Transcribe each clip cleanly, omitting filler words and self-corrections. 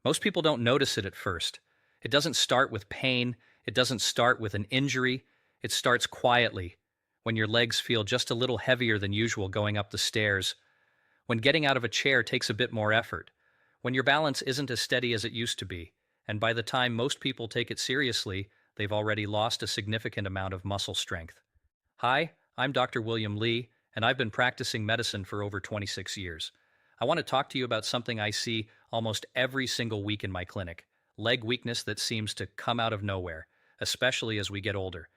Most people don't notice it at first. It doesn't start with pain, it doesn't start with an injury. It starts quietly, when your legs feel just a little heavier than usual going up the stairs, when getting out of a chair takes a bit more effort, when your balance isn't as steady as it used to be, and by the time most people take it seriously, they've already lost a significant amount of muscle strength. Hi, I'm Dr. William Lee, and I've been practicing medicine for over 26 years. I want to talk to you about something I see almost every single week in my clinic: leg weakness that seems to come out of nowhere, especially as we get older.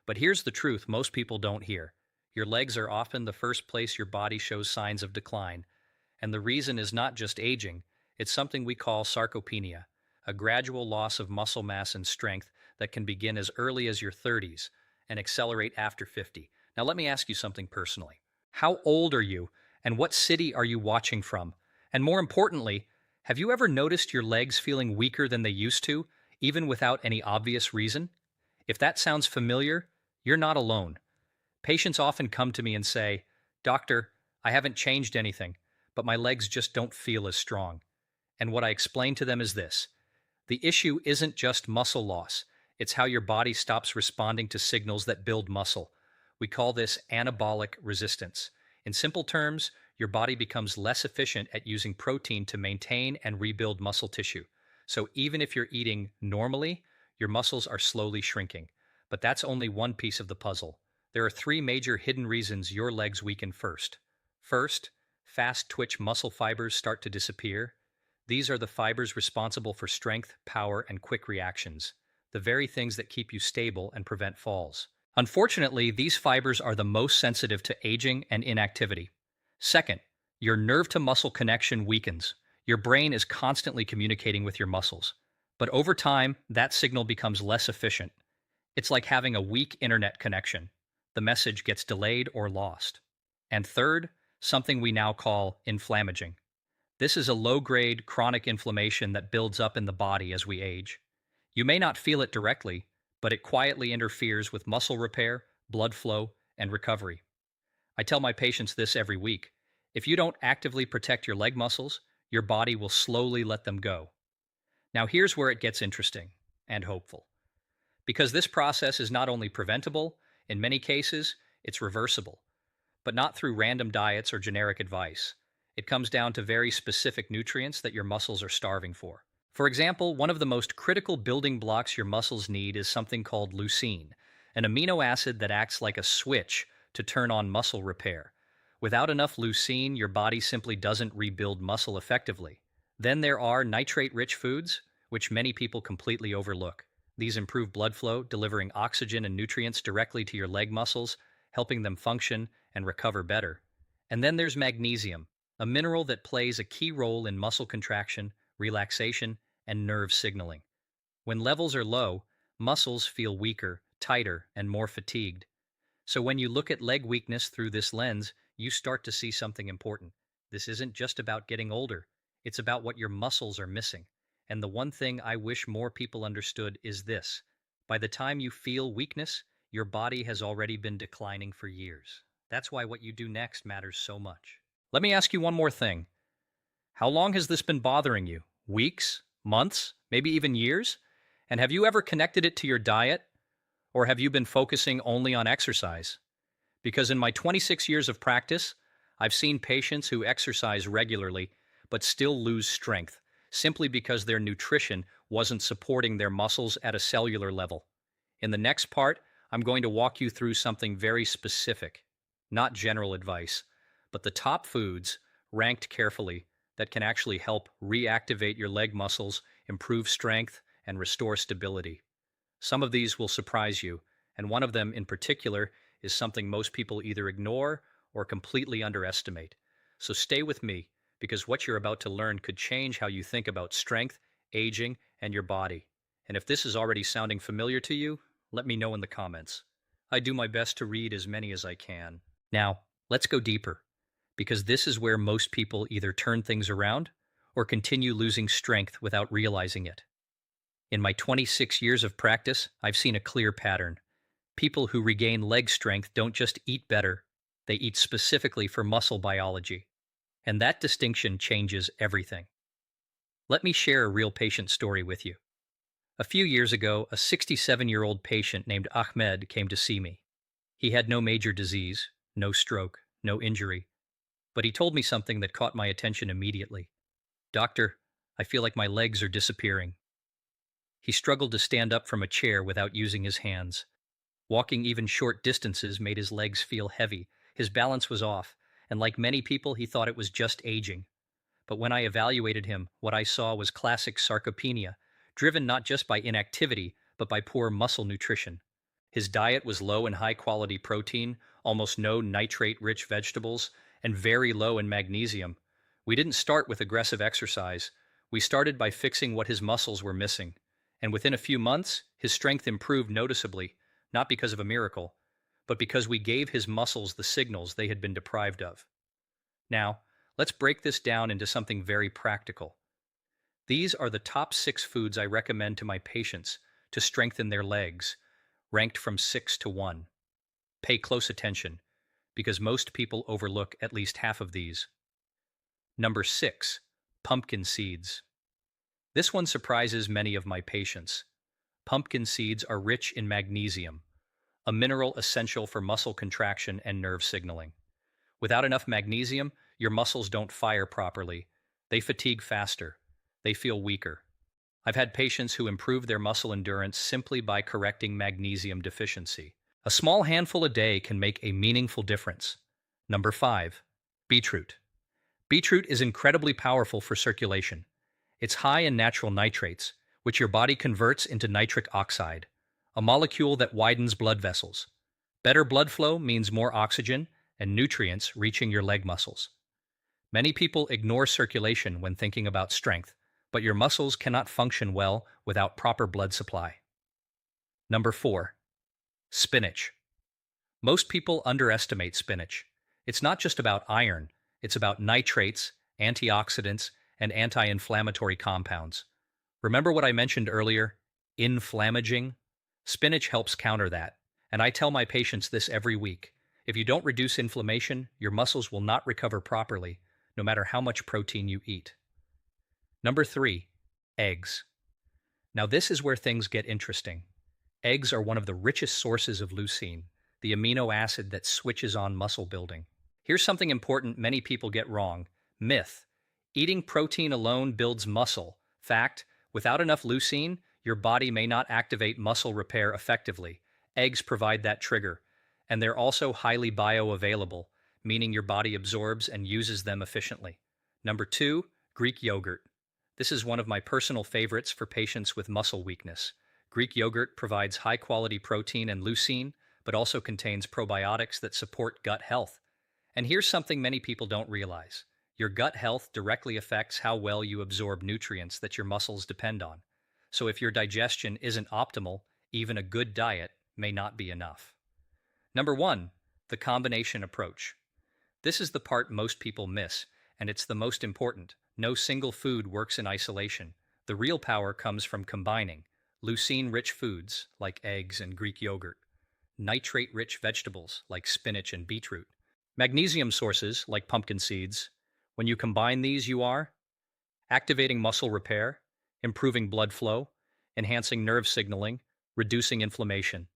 But here's the truth most people don't hear: your legs are often the first place your body shows signs of decline. And the reason is not just aging, it's something we call sarcopenia, a gradual loss of muscle mass and strength that can begin as early as your 30s and accelerate after 50. Now, let me ask you something personally. How old are you, and what city are you watching from? And more importantly, have you ever noticed your legs feeling weaker than they used to, even without any obvious reason? If that sounds familiar, you're not alone. Patients often come to me and say, "Doctor, I haven't changed anything, but my legs just don't feel as strong." And what I explain to them is this: the issue isn't just muscle loss, it's how your body stops responding to signals that build muscle. We call this anabolic resistance. In simple terms, your body becomes less efficient at using protein to maintain and rebuild muscle tissue. So even if you're eating normally, your muscles are slowly shrinking. But that's only one piece of the puzzle. There are three major hidden reasons your legs weaken first. First, fast twitch muscle fibers start to disappear. These are the fibers responsible for strength, power, and quick reactions, the very things that keep you stable and prevent falls. Unfortunately, these fibers are the most sensitive to aging and inactivity. Second, your nerve-to-muscle connection weakens. Your brain is constantly communicating with your muscles. But over time, that signal becomes less efficient. It's like having a weak internet connection. The message gets delayed or lost. And third, something we now call inflammaging. This is a low-grade chronic inflammation that builds up in the body as we age. You may not feel it directly, but it quietly interferes with muscle repair, blood flow, and recovery. I tell my patients this every week: if you don't actively protect your leg muscles, your body will slowly let them go. Now here's where it gets interesting and hopeful. Because this process is not only preventable, in many cases, it's reversible. But not through random diets or generic advice. It comes down to very specific nutrients that your muscles are starving for. For example, one of the most critical building blocks your muscles need is something called leucine, an amino acid that acts like a switch to turn on muscle repair. Without enough leucine, your body simply doesn't rebuild muscle effectively. Then there are nitrate-rich foods, which many people completely overlook. These improve blood flow, delivering oxygen and nutrients directly to your leg muscles, helping them function and recover better. And then there's magnesium, a mineral that plays a key role in muscle contraction, relaxation, and nerve signaling. When levels are low, muscles feel weaker, tighter, and more fatigued. So when you look at leg weakness through this lens, you start to see something important. This isn't just about getting older, it's about what your muscles are missing. And the one thing I wish more people understood is this: by the time you feel weakness, your body has already been declining for years. That's why what you do next matters so much. Let me ask you one more thing. How long has this been bothering you? Weeks? Months? Maybe even years? And have you ever connected it to your diet? Or have you been focusing only on exercise? Because in my 26 years of practice, I've seen patients who exercise regularly but still lose strength, simply because their nutrition wasn't supporting their muscles at a cellular level. In the next part, I'm going to walk you through something very specific, not general advice, but the top foods, ranked carefully, that can actually help reactivate your leg muscles, improve strength, and restore stability. Some of these will surprise you, and one of them in particular is something most people either ignore or completely underestimate. So stay with me, because what you're about to learn could change how you think about strength, aging, and your body. And if this is already sounding familiar to you, let me know in the comments. I do my best to read as many as I can. Now, let's go deeper, because this is where most people either turn things around or continue losing strength without realizing it. In my 26 years of practice, I've seen a clear pattern. People who regain leg strength don't just eat better, they eat specifically for muscle biology. And that distinction changes everything. Let me share a real patient story with you. A few years ago, a 67-year-old patient named Ahmed came to see me. He had no major disease, no stroke, no injury, but he told me something that caught my attention immediately. Doctor, I feel like my legs are disappearing. He struggled to stand up from a chair without using his hands. Walking even short distances made his legs feel heavy. His balance was off, and like many people, he thought it was just aging. But when I evaluated him, what I saw was classic sarcopenia, driven not just by inactivity, but by poor muscle nutrition. His diet was low in high-quality protein, almost no nitrate-rich vegetables, and very low in magnesium. We didn't start with aggressive exercise. We started by fixing what his muscles were missing. And within a few months, his strength improved noticeably, not because of a miracle, but because we gave his muscles the signals they had been deprived of. Now, let's break this down into something very practical. These are the top 6 foods I recommend to my patients to strengthen their legs, ranked from 6 to 1. Pay close attention, because most people overlook at least half of these. Number 6, pumpkin seeds. This one surprises many of my patients. Pumpkin seeds are rich in magnesium, a mineral essential for muscle contraction and nerve signaling. Without enough magnesium, your muscles don't fire properly. They fatigue faster. They feel weaker. I've had patients who improve their muscle endurance simply by correcting magnesium deficiency. A small handful a day can make a meaningful difference. Number 5, beetroot. Beetroot is incredibly powerful for circulation. It's high in natural nitrates, which your body converts into nitric oxide, a molecule that widens blood vessels. Better blood flow means more oxygen and nutrients reaching your leg muscles. Many people ignore circulation when thinking about strength, but your muscles cannot function well without proper blood supply. Number 4, spinach. Most people underestimate spinach. It's not just about iron, it's about nitrates, antioxidants, and anti-inflammatory compounds. Remember what I mentioned earlier? Inflammaging? Spinach helps counter that, and I tell my patients this every week. If you don't reduce inflammation, your muscles will not recover properly, no matter how much protein you eat. Number 3, eggs. Now this is where things get interesting. Eggs are one of the richest sources of leucine, the amino acid that switches on muscle building. Here's something important many people get wrong. Myth. Eating protein alone builds muscle. Fact. Without enough leucine, your body may not activate muscle repair effectively. Eggs provide that trigger, and they're also highly bioavailable, meaning your body absorbs and uses them efficiently. Number 2, Greek yogurt. This is one of my personal favorites for patients with muscle weakness. Greek yogurt provides high-quality protein and leucine, but also contains probiotics that support gut health. And here's something many people don't realize. Your gut health directly affects how well you absorb nutrients that your muscles depend on. So if your digestion isn't optimal, even a good diet may not be enough. Number 1, the combination approach. This is the part most people miss, and it's the most important. No single food works in isolation. The real power comes from combining leucine-rich foods like eggs and Greek yogurt, nitrate-rich vegetables like spinach and beetroot, magnesium sources like pumpkin seeds. When you combine these, you are activating muscle repair, improving blood flow, enhancing nerve signaling, reducing inflammation.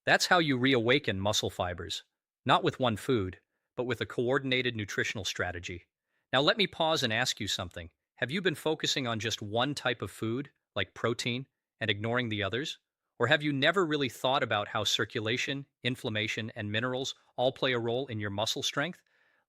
That's how you reawaken muscle fibers, not with one food, but with a coordinated nutritional strategy. Now let me pause and ask you something. Have you been focusing on just one type of food, like protein, and ignoring the others? Or have you never really thought about how circulation, inflammation, and minerals all play a role in your muscle strength?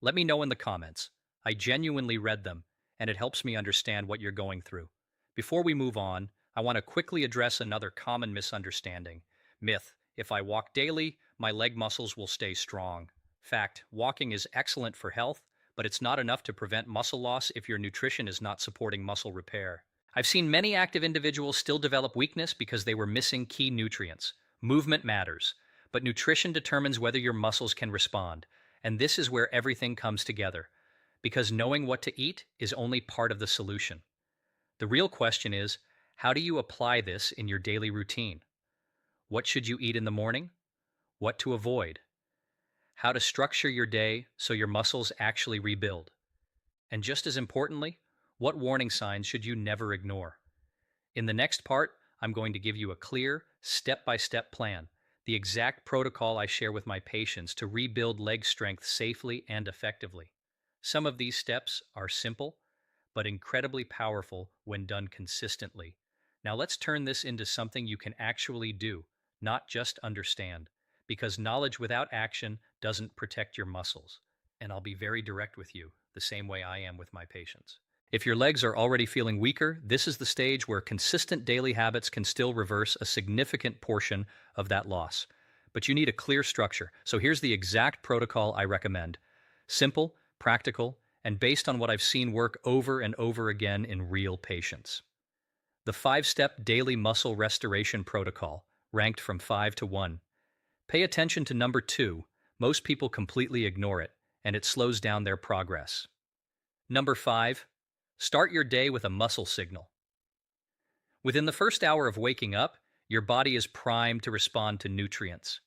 Let me know in the comments. I genuinely read them, and it helps me understand what you're going through. Before we move on, I want to quickly address another common misunderstanding. Myth: if I walk daily, my leg muscles will stay strong. Fact: walking is excellent for health, but it's not enough to prevent muscle loss if your nutrition is not supporting muscle repair. I've seen many active individuals still develop weakness because they were missing key nutrients. Movement matters, but nutrition determines whether your muscles can respond. And this is where everything comes together, because knowing what to eat is only part of the solution. The real question is, how do you apply this in your daily routine? What should you eat in the morning? What to avoid? How to structure your day so your muscles actually rebuild? And just as importantly, What warning signs should you never ignore? In the next part, I'm going to give you a clear, step-by-step plan, the exact protocol I share with my patients to rebuild leg strength safely and effectively. Some of these steps are simple, but incredibly powerful when done consistently. Now let's turn this into something you can actually do, not just understand, because knowledge without action doesn't protect your muscles. And I'll be very direct with you, the same way I am with my patients. If your legs are already feeling weaker, this is the stage where consistent daily habits can still reverse a significant portion of that loss. But you need a clear structure. So here's the exact protocol I recommend. Simple, practical, and based on what I've seen work over and over again in real patients. The 5-step daily muscle restoration protocol, ranked from 5 to 1. Pay attention to number 2. Most people completely ignore it, and it slows down their progress. Number 5. Start your day with a muscle signal. Within the first hour of waking up, your body is primed to respond to nutrients.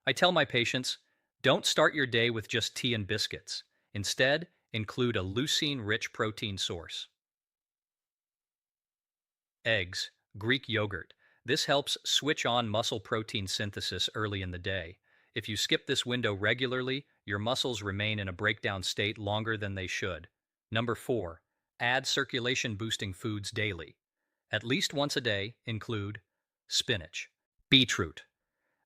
I tell my patients, don't start your day with just tea and biscuits. Instead, include a leucine-rich protein source. Eggs, Greek yogurt. This helps switch on muscle protein synthesis early in the day. If you skip this window regularly, your muscles remain in a breakdown state longer than they should. Number 4. Add circulation-boosting foods daily. At least once a day, include spinach, beetroot.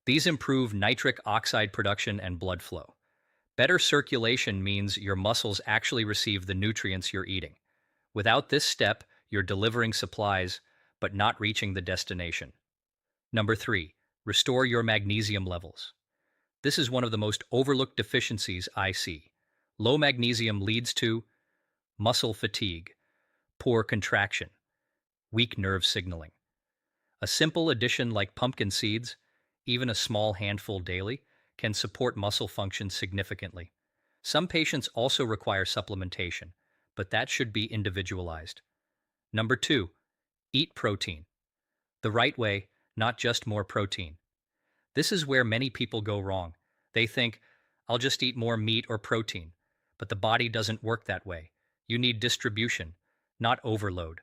These improve nitric oxide production and blood flow. Better circulation means your muscles actually receive the nutrients you're eating. Without this step, you're delivering supplies, but not reaching the destination. Number 3, restore your magnesium levels. This is one of the most overlooked deficiencies I see. Low magnesium leads to muscle fatigue, poor contraction, weak nerve signaling. A simple addition like pumpkin seeds, even a small handful daily, can support muscle function significantly. Some patients also require supplementation, but that should be individualized. Number 2, eat protein. The right way, not just more protein. This is where many people go wrong. They think, I'll just eat more meat or protein, but the body doesn't work that way. You need distribution, not overload.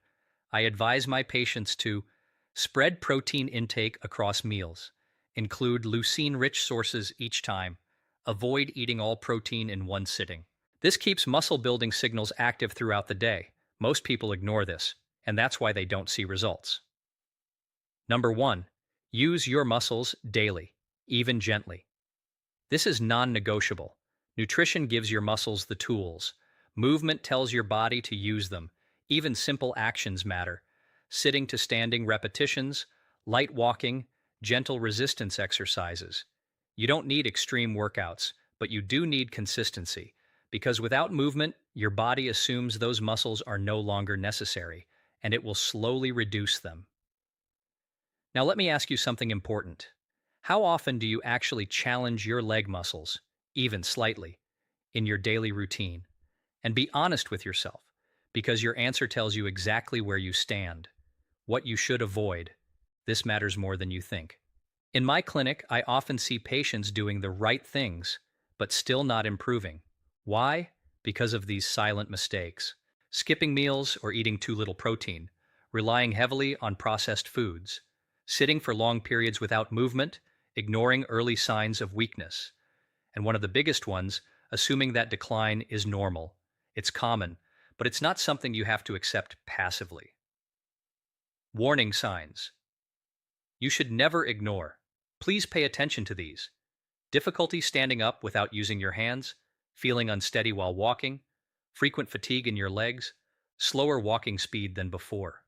I advise my patients to spread protein intake across meals, include leucine-rich sources each time, avoid eating all protein in one sitting. This keeps muscle-building signals active throughout the day. Most people ignore this, and that's why they don't see results. Number 1, use your muscles daily, even gently. This is non-negotiable. Nutrition gives your muscles the tools. Movement tells your body to use them. Even simple actions matter. Sitting to standing repetitions, light walking, gentle resistance exercises. You don't need extreme workouts, but you do need consistency, because without movement, your body assumes those muscles are no longer necessary, and it will slowly reduce them. Now let me ask you something important. How often do you actually challenge your leg muscles, even slightly, in your daily routine? And be honest with yourself, because your answer tells you exactly where you stand, what you should avoid. This matters more than you think. In my clinic, I often see patients doing the right things, but still not improving. Why? Because of these silent mistakes. Skipping meals or eating too little protein, relying heavily on processed foods, sitting for long periods without movement, ignoring early signs of weakness. And one of the biggest ones, assuming that decline is normal. It's common, but it's not something you have to accept passively. Warning signs. You should never ignore. Please pay attention to these. Difficulty standing up without using your hands, feeling unsteady while walking, frequent fatigue in your legs, slower walking speed than before.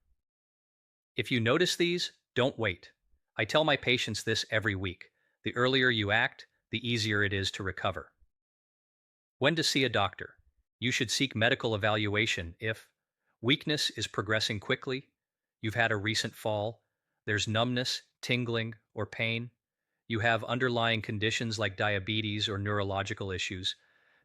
If you notice these, don't wait. I tell my patients this every week. The earlier you act, the easier it is to recover. When to see a doctor. You should seek medical evaluation if weakness is progressing quickly, you've had a recent fall, there's numbness, tingling, or pain, you have underlying conditions like diabetes or neurological issues,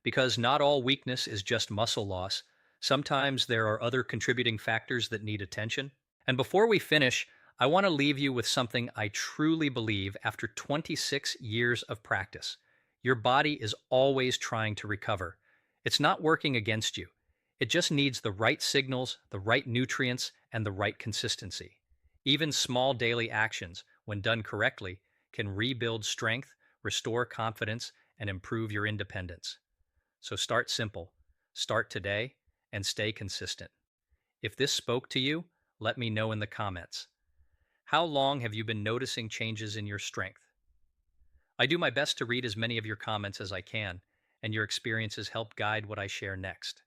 because not all weakness is just muscle loss. Sometimes there are other contributing factors that need attention. And before we finish, I want to leave you with something I truly believe after 26 years of practice. Your body is always trying to recover. It's not working against you. It just needs the right signals, the right nutrients, and the right consistency. Even small daily actions, when done correctly, can rebuild strength, restore confidence, and improve your independence. So start simple, start today, and stay consistent. If this spoke to you, let me know in the comments. How long have you been noticing changes in your strength? I do my best to read as many of your comments as I can, and your experiences help guide what I share next.